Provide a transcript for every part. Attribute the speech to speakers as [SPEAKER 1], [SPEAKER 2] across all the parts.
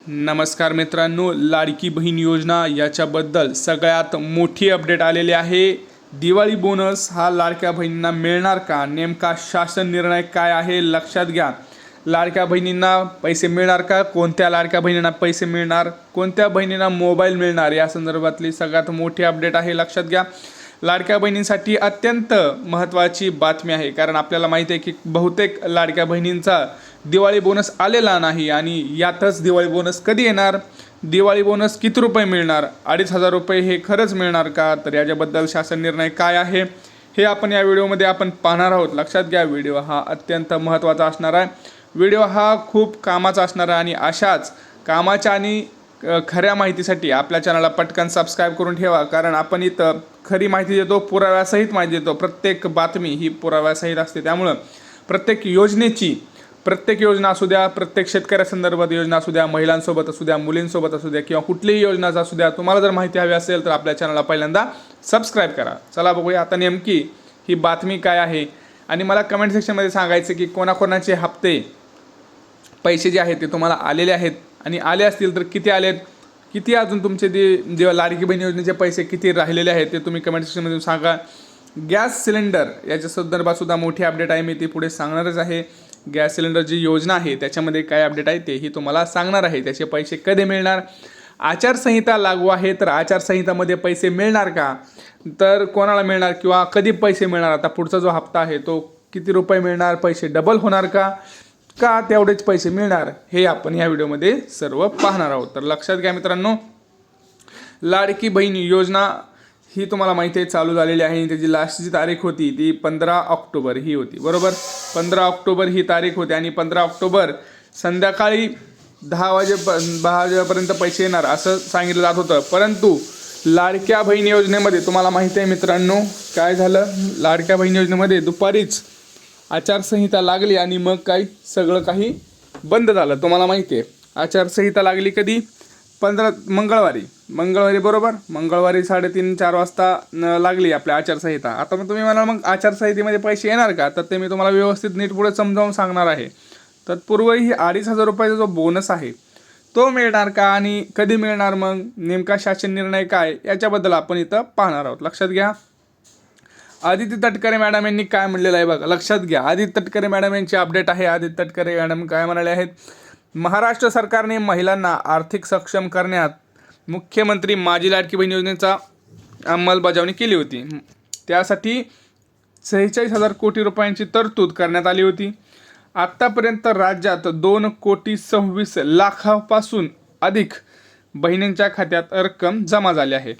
[SPEAKER 1] नमस्कार मित्रांनो, लाडकी बहीण योजना याच्याबद्दल सगळ्यात मोठी अपडेट आलेली आहे। दिवाळी बोनस हा लाडक्या बहिणींना मिळणार का? नेमका शासन निर्णय काय आहे लक्षात घ्या। लाडक्या बहिणींना पैसे मिळणार का? कोणत्या लाडक्या बहिणींना पैसे मिळणार? कोणत्या बहिणींना मोबाईल मिळणार? या संदर्भातली सगळ्यात मोठी अपडेट आहे, लक्षात घ्या। लाडक्या बहिणींसाठी अत्यंत महत्त्वाची बातमी आहे, कारण आपल्याला माहिती आहे की बहुतेक लाडक्या बहिणींचा दिवाळी बोनस आलेला नाही आणि यातच दिवाळी बोनस कधी येणार? दिवाळी बोनस किती रुपये मिळणार? 2,500 रुपये हे खरंच मिळणार का? तर याच्याबद्दल शासन निर्णय काय आहे हे आपण या व्हिडिओमध्ये पाहणार आहोत। लक्षात घ्या, व्हिडिओ हा अत्यंत महत्त्वाचा असणार आहे। व्हिडिओ हा खूप कामाचा असणार आहे आणि अशाच कामाच्या आणि खऱ्या माहितीसाठी आपल्या चॅनलला पटकन सबस्क्राईब करून ठेवा, कारण आपण इथं खरी माहिती देतो, पुराव्यासहित माहिती देतो। प्रत्येक बातमी ही पुराव्यासहित असते, त्यामुळं प्रत्येक योजना असू द्या, प्रत्येक शेतकऱ्यासंदर्भात योजना असू द्या, महिलांसोबत असू द्या, मुलींसोबत असू द्या किंवा कुठलीही योजना असू द्या, तुम्हाला जर माहिती हवी असेल तर आपल्या चॅनलला पहिल्यांदा सबस्क्राईब करा। चला बघूया आता नेमकी ही बातमी काय आहे आणि मला कमेंट सेक्शनमध्ये सांगायचं की कोणाकोणाचे हप्ते पैसे जे आहेत ते तुम्हाला आलेले आहेत आणि आले असतील तर किती आलेत, किती अजून तुमचे जे लाडकी बहीण योजनेचे पैसे किती राहिलेले आहेत ते तुम्ही कमेंट सेक्शनमध्ये सांगा। गॅस सिलेंडर याच्या संदर्भात सुद्धा मोठी अपडेट आहे, मी ती पुढे सांगणारच आहे। गॅस सिलेंडर जी योजना आहे त्याच्यामध्ये काय अपडेट आहे तेही तुम्हाला सांगणार आहे। त्याचे पैसे कधी मिळणार? आचारसंहिता लागू आहे तर आचारसंहितामध्ये पैसे मिळणार का? तर कोणाला मिळणार किंवा कधी पैसे मिळणार? आता पुढचा जो हप्ता आहे तो किती रुपये मिळणार? पैसे डबल होणार का तेवढेच पैसे मिळणार? हे आपण या व्हिडिओमध्ये सर्व पाहणार आहोत। तर लक्षात घ्या मित्रांनो, लाडकी बहीण योजना ही तुम्हाला माहिती आहे चालू झालेली आहे। त्याची लास्टची तारीख होती ती 15 ऑक्टोबर ही होती, बरोबर। 15 ऑक्टोबर ही तारीख होती आणि 15 ऑक्टोबर संध्याकाळी 10 वाजेपर्यंत पैसे येणार असं सांगितलं जात होतं। परंतु लाडक्या बहीण योजनेमध्ये तुम्हाला माहिती आहे मित्रांनो काय झालं? लाडक्या बहीण योजनेमध्ये दुपारीच आचारसंहिता लागली आणि मग सगळं काही बंद झालं। तुम्हाला माहिती आहे आचारसंहिता लागली कधी? मंगळवारी बरोबर। मंगळवारी 3:30-4 वाजता लागली आपल्या आचारसंहिता। आता मग तुम्ही म्हणाल मग आचारसंहितेमध्ये पैसे येणार का? तर ते मी तुम्हाला व्यवस्थित नीट पुढे समजावून सांगणार आहे। तत्पूर्वी ही 2,500 रुपयाचा जो बोनस आहे तो मिळणार का आणि कधी मिळणार? मग नेमका शासन निर्णय काय याच्याबद्दल आपण इथं पाहणार आहोत। लक्षात घ्या, आदिती तटकरे मॅडम यांनी काय म्हणलेलं आहे बघा, लक्षात घ्या। आदिती तटकरे मॅडम यांची अपडेट आहे। आदिती तटकरे मॅडम काय म्हणाले आहेत? महाराष्ट्र सरकारने महिलांना आर्थिक सक्षम करण्यात मुख्यमंत्री माझी लाडकी बहीण योजनेचा अंमलबजावणी केली होती। त्यासाठी 46,000 कोटी रुपयांची तरतूद करण्यात आली होती। आत्तापर्यंत राज्यात 2,26,00,00,000पासून अधिक बहिणींच्या खात्यात रक्कम जमा झाली आहे।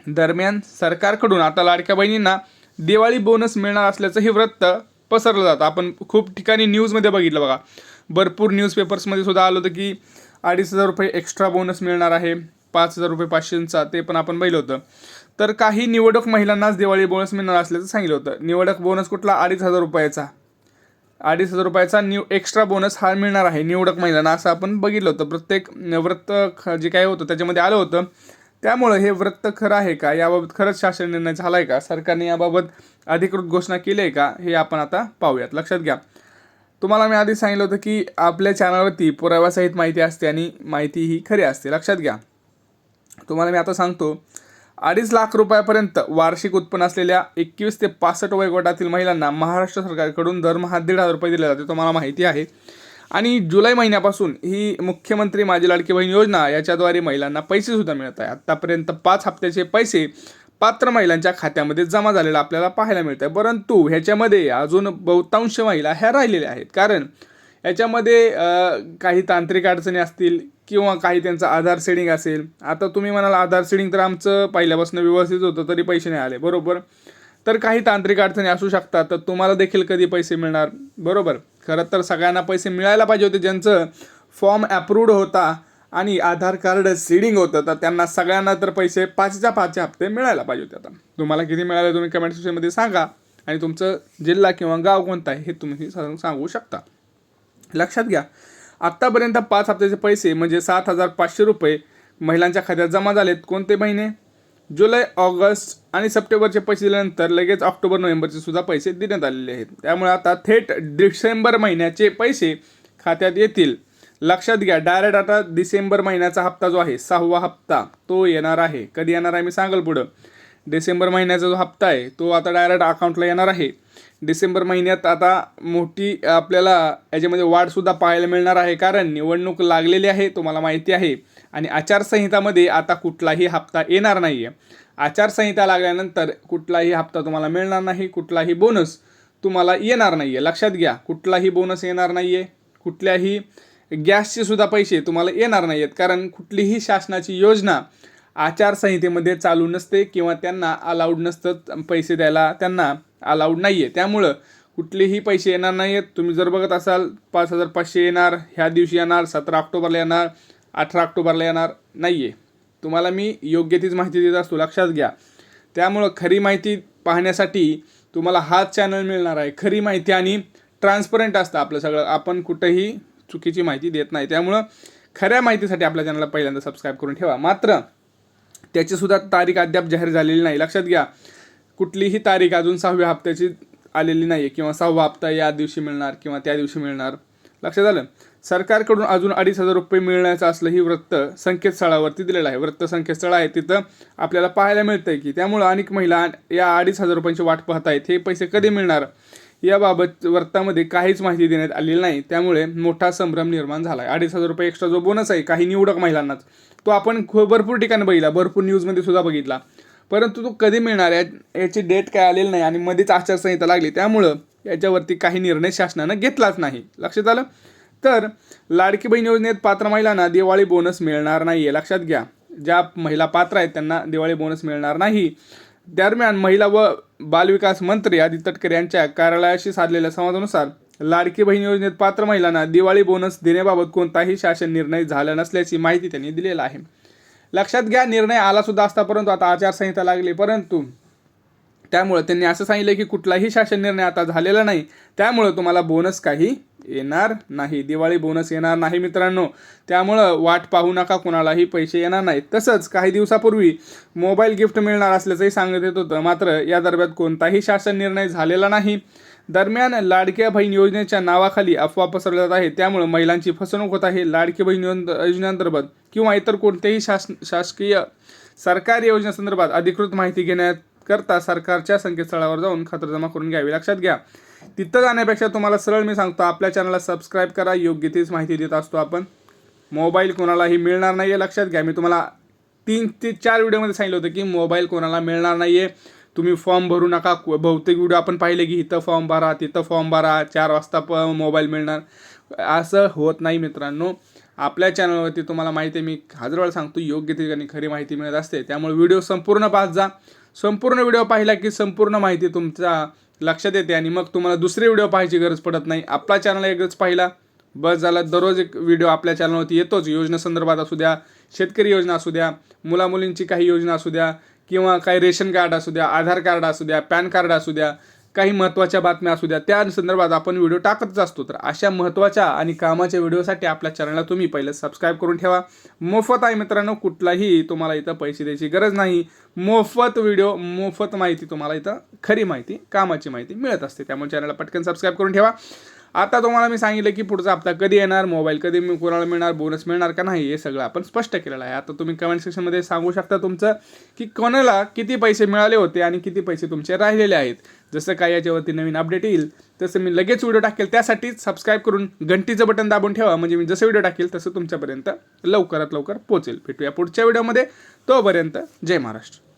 [SPEAKER 1] दरम्यान सरकारकडून आता लाडक्या बहिणींना दिवाळी बोनस मिळणार असल्याचं हे वृत्त पसरलं जातं। आपण खूप ठिकाणी न्यूजमध्ये बघितलं बघा, भरपूर न्यूजपेपर्समध्ये सुद्धा आलं होतं की 2,500 रुपये एक्स्ट्रा बोनस मिळणार आहे, 5,000 रुपये 500चा, ते पण आपण पाहिलं होतं। तर काही निवडक महिलांनाच दिवाळी बोनस मिळणार असल्याचं सांगितलं होतं। निवडक बोनस कुठला? 2,500 रुपयाचा। 2,500 रुपयाचा एक्स्ट्रा बोनस हा मिळणार आहे निवडक महिलांना, असं आपण बघितलं होतं। प्रत्येक वृत्त जे काय होतं त्याच्यामध्ये आलं होतं। त्यामुळे हे वृत्त खरं आहे का? याबाबत खरंच शासन निर्णय झाला आहे का? सरकारने याबाबत अधिकृत घोषणा केली आहे का? हे आपण आता पाहूयात। लक्षात घ्या, तुम्हाला मी आधी सांगितलं होतं की आपल्या चॅनलवरती पुराव्यासहित माहिती असते आणि माहिती ही खरी असते। लक्षात घ्या, तुम्हाला मी आता सांगतो, 2.5 लाख रुपयापर्यंत वार्षिक उत्पन्न असलेल्या 21 ते 65 वयोगटातील महिलांना महाराष्ट्र सरकारकडून दरमहा 1,500 रुपये दिले जाते, तुम्हाला माहिती आहे। आणि जुलै महिन्यापासून ही मुख्यमंत्री माझी लाडकी बहीण योजना याच्याद्वारे महिलांना पैसे सुद्धा मिळत आहे। आत्तापर्यंत 5 हप्त्याचे पैसे पात्र महिलांच्या खात्यामध्ये जमा झालेला आपल्याला पाहायला मिळत आहे। परंतु ह्याच्यामध्ये अजून बहुतांश महिला ह्या राहिलेल्या आहेत, कारण याच्यामध्ये काही तांत्रिक अडचणी असतील किंवा काही त्यांचं आधार सेडिंग असेल। आता तुम्ही म्हणाल आधार सेडिंग तर आमचं पहिल्यापासून व्यवस्थित होतं तरी पैसे नाही आले, बरोबर। तर काही तांत्रिक अडचणी असू शकतात, तर तुम्हाला देखील कधी पैसे मिळणार, बरोबर। खरं तर सगळ्यांना पैसे मिळायला पाहिजे होते, ज्यांचं फॉर्म अप्रूव्ड होता आणि आधार कार्ड सीडिंग होतं, तर त्यांना सगळ्यांना तर पैसे 5च्या 5 हप्ते मिळायला पाहिजे होते। आता तुम्हाला किती मिळाले तुम्ही कमेंट सेक्शनमध्ये सांगा आणि तुमचं जिल्हा किंवा गाव कोणतं आहे हे तुम्ही सांगू शकता। लक्षात घ्या, आत्तापर्यंत 5 हप्त्याचे पैसे म्हणजे 7,500 रुपये महिलांच्या खात्यात जमा झालेत। कोणते महिने? जुलै, ऑगस्ट आणि सप्टेंबरचे पैसे दिल्यानंतर लगेच ऑक्टोबर, नोव्हेंबरचे सुद्धा पैसे देण्यात आलेले आहेत। त्यामुळे आता थेट डिसेंबर महिन्याचे पैसे खात्यात येतील। लक्षात घ्या, डायरेक्ट आता डिसेंबर महिन्याचा हप्ता जो आहे 6वा हप्ता तो येणार आहे. कधी येणार आहे मी सांगेल पुढं. डिसेंबर महिन्याचा जो हप्ता आहे तो आता डायरेक्ट अकाउंटला येणार आहे. डिसेंबर महिन्यात आता मोठी आपल्याला याच्यामध्ये वाढसुद्धा पाहायला मिळणार आहे, कारण निवडणूक लागलेली आहे तुम्हाला माहिती आहे. आणि आचारसंहितामध्ये आता कुठलाही हप्ता येणार नाही आहे. आचारसंहिता लागल्यानंतर कुठलाही हप्ता तुम्हाला मिळणार नाही, कुठलाही बोनस तुम्हाला येणार नाही आहे. लक्षात घ्या, कुठलाही बोनस येणार नाही आहे, कुठल्याही गॅसचे सुद्धा पैसे तुम्हाला येणार नाही आहेत, कारण कुठलीही शासनाची योजना आचारसंहितेमध्ये चालू नसते किंवा त्यांना अलाउड नसतं, पैसे द्यायला त्यांना अलाउड नाही आहे. त्यामुळं कुठलेही पैसे येणार नाही आहेत. तुम्ही जर बघत असाल 5,500 येणार, ह्या दिवशी येणार, 17 ऑक्टोबरला येणार, 18 ऑक्टोबरला येणार, नाही आहे. तुम्हाला मी योग्य तीच माहिती देत असतो, लक्षात घ्या. त्यामुळं खरी माहिती पाहण्यासाठी तुम्हाला हाच चॅनल मिळणार आहे. खरी माहिती आणि ट्रान्सपरंट असतं आपलं सगळं, आपण कुठंही चुकीची माहिती देत नाही. त्यामुळं खऱ्या माहितीसाठी आपल्या चॅनलला पहिल्यांदा सबस्क्राईब करून ठेवा. मात्र त्याचीसुद्धा तारीख अद्याप जाहीर झालेली नाही. लक्षात घ्या, कुठलीही तारीख अजून 6व्या हप्त्याची आलेली नाही आहे, किंवा 6वा हप्ता या दिवशी मिळणार किंवा त्या दिवशी मिळणार. लक्षात आलं. सरकारकडून अजून 2,500 रुपये मिळण्याचं असलं ही वृत्त संकेतस्थळावरती दिलेलं आहे. वृत्त संकेतस्थळ आहे, तिथं आपल्याला पाहायला मिळतं आहे की त्यामुळं अनेक महिला या 2,500 रुपयांची वाट पाहत आहेत. हे पैसे कधी मिळणार याबाबत वृत्तामध्ये काहीच माहिती देण्यात आलेली नाही. त्यामुळे मोठा संभ्रम निर्माण झाला आहे. 2,500 रुपये एक्स्ट्रा जो बोनस आहे काही निवडक महिलांनाच, तो आपण भरपूर ठिकाणी बघितला, भरपूर न्यूजमध्ये सुद्धा बघितला, परंतु तो कधी मिळणार याची डेट काय आलेली नाही आणि मध्येच आचारसंहिता लागली. त्यामुळं याच्यावरती काही निर्णय शासनानं घेतलाच नाही. लक्षात आलं. तर लाडकी बहीण योजनेत पात्र महिलांना दिवाळी बोनस मिळणार नाही आहे. लक्षात घ्या, ज्या महिला पात्र आहेत त्यांना दिवाळी बोनस मिळणार नाही. दरम्यान महिला व बालविकास मंत्री आदित्य तटकरे यांच्या कार्यालयाशी साधलेल्या संवादानुसार लाडकी बहीण योजनेत पात्र महिलांना दिवाळी बोनस देण्याबाबत कोणताही शासन निर्णय झाला नसल्याची माहिती त्यांनी दिलेली आहे. लक्षात घ्या, निर्णय आला सुद्धा असता, परंतु आता आचारसंहिता लागली, परंतु त्यामुळे त्यांनी असं सांगितलं की कुठलाही शासन निर्णय आता झालेला नाही, त्यामुळे तुम्हाला बोनस काही येणार नाही, दिवाळी बोनस येणार नाही मित्रांनो. त्यामुळं वाट पाहू नका, कोणालाही पैसे येणार नाहीत. तसंच काही दिवसापूर्वी मोबाईल गिफ्ट मिळणार असल्याचंही सांगत येत होतं, मात्र या दरम्यान कोणताही शासन निर्णय झालेला नाही. दरम्यान लाडक्या बहीण योजनेच्या नावाखाली अफवा पसरल्या जात आहे, त्यामुळे महिलांची फसवणूक होत आहे. लाडकी बहीण योजनेअंतर्गत किंवा इतर कोणत्याही शासकीय सरकारी योजनेसंदर्भात अधिकृत माहिती घेण्याकरता सरकारच्या संकेतस्थळावर जाऊन खातरजमा करून घ्यावी. लक्षात घ्या, तिथं जाण्यापेक्षा तुम्हाला सरळ मी सांगतो, आपल्या चॅनलला सबस्क्राईब करा. योग्य तीच माहिती देत असतो आपण. मोबाईल कोणालाही मिळणार नाही आहे. लक्षात घ्या, मी तुम्हाला 3 ते 4 व्हिडिओमध्ये सांगितलं होतं की मोबाईल कोणाला मिळणार नाही आहे. तुम्ही फॉर्म भरू नका. बहुतेक व्हिडिओ आपण पाहिले की इथं फॉर्म भरा, तिथं फॉर्म भरा, 4 वाजता मोबाईल मिळणार. असं होत नाही मित्रांनो. आपल्या चॅनलवरती तुम्हाला माहिती आहे, मी हजार वेळा सांगतो, योग्य ठिकाणी खरी माहिती मिळत असते. त्यामुळे व्हिडिओ संपूर्ण पाहत जा. संपूर्ण व्हिडिओ पाहिला की संपूर्ण माहिती तुमच्या लक्षात येते आणि मग तुम्हाला दुसरे व्हिडिओ पाहायची गरज पडत नाही. आपला चॅनल एकच पाहिला बस झालं. दररोज एक व्हिडिओ आपल्या चॅनलवरती येतोच. योजनेसंदर्भात असू द्या, शेतकरी योजना असू द्या, मुलामुलींची काही योजना असू द्या, किंवा काही रेशन कार्ड असू द्या, आधार कार्ड असू द्या, पॅन कार्ड असू द्या, काही महत्त्वाच्या बातम्या असू द्या, त्या संदर्भात आपण व्हिडिओ टाकतच असतो. तर अशा महत्त्वाच्या आणि कामाच्या व्हिडिओसाठी आपल्या चॅनलला तुम्ही पहिलं सबस्क्राईब करून ठेवा. मोफत आहे मित्रांनो, कुठलाही तुम्हाला इथं पैसे द्यायची गरज नाही. मोफत व्हिडिओ, मोफत माहिती तुम्हाला इथं खरी माहिती, कामाची माहिती मिळत असते. त्यामुळे चॅनलला पटकन सबस्क्राईब करून ठेवा. आता तुम्हाला मी सांगितलं की पुढचा हप्ता कधी येणार, मोबाईल कधी कोणाला मिळणार, बोनस मिळणार का नाही, हे सगळं आपण स्पष्ट केलेलं आहे. आता तुम्ही कमेंट सेक्शनमध्ये सांगू शकता तुमचं की कोणाला किती पैसे मिळाले होते आणि किती पैसे तुमचे राहिलेले आहेत. जसं काय याच्यावरती नवीन अपडेट येईल तसं मी लगेच व्हिडिओ टाकेल. त्यासाठी सबस्क्राईब करून घंटीचं बटन दाबून ठेवा, म्हणजे मी जसं व्हिडिओ टाकेल तसं तुमच्यापर्यंत लवकरात लवकर पोहोचेल. भेटूया पुढच्या व्हिडिओमध्ये. तोपर्यंत जय महाराष्ट्र.